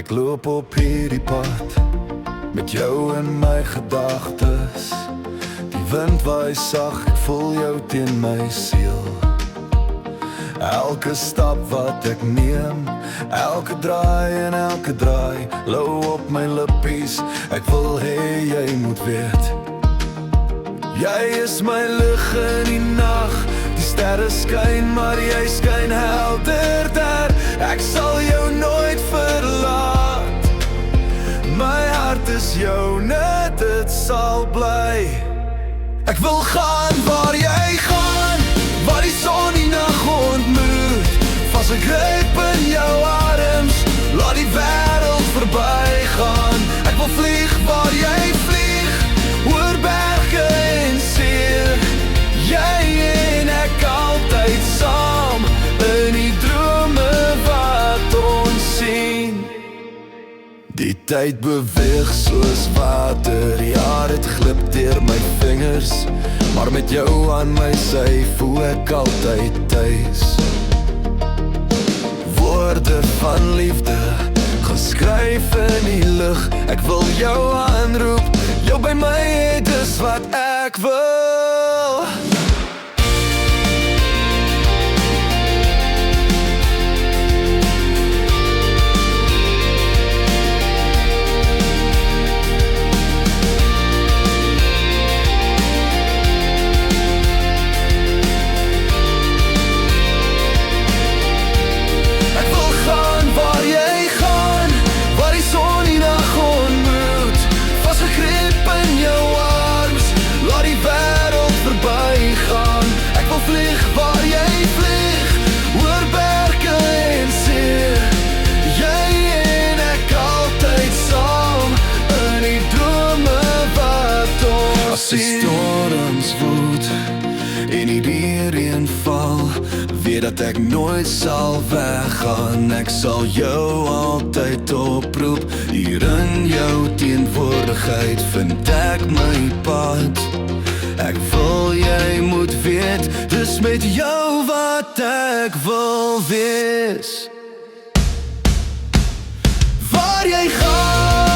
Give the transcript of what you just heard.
Ek loop op hierdie pad met jou in my gedagtes. Die wind waai sag, ek voel jou teen my siel. Elke stap wat ek neem, elke draai en elke draai, lou op my lippies, ek wil hê jy moet weet. Jy is my lig in die nag, die sterre skyn, maar jy skyn helderder. Ek sal jou nooit verlaat, my hart is joune, dit sal bly. Ek wil gaan waar jy gaan, waar die son die nag ontmoet. Vasgegryp in jou arms, laat die wêreld verby gaan. Ek wil vlieg waar jy vlieg, oor berge en see. Jy en ek altyd saam, in die drome wat ons sien. Die tyd beweeg soos water, die jare het glip deur my vingers, maar met jou aan my sy voel ek altyd tuis. Woorde van liefde, geskryf in die lug, ek wil jou aanroep, jou by my hê, dis wat ek wil. As die storms woed en die reën val, weet dat ek nooit sal weggaan. Ek sal jou altyd oproep, hier in jou teenwoordigheid vind ek my pad. Ek wil jy moet weet, dis met jou wat ek wil wees. Waar jy gaan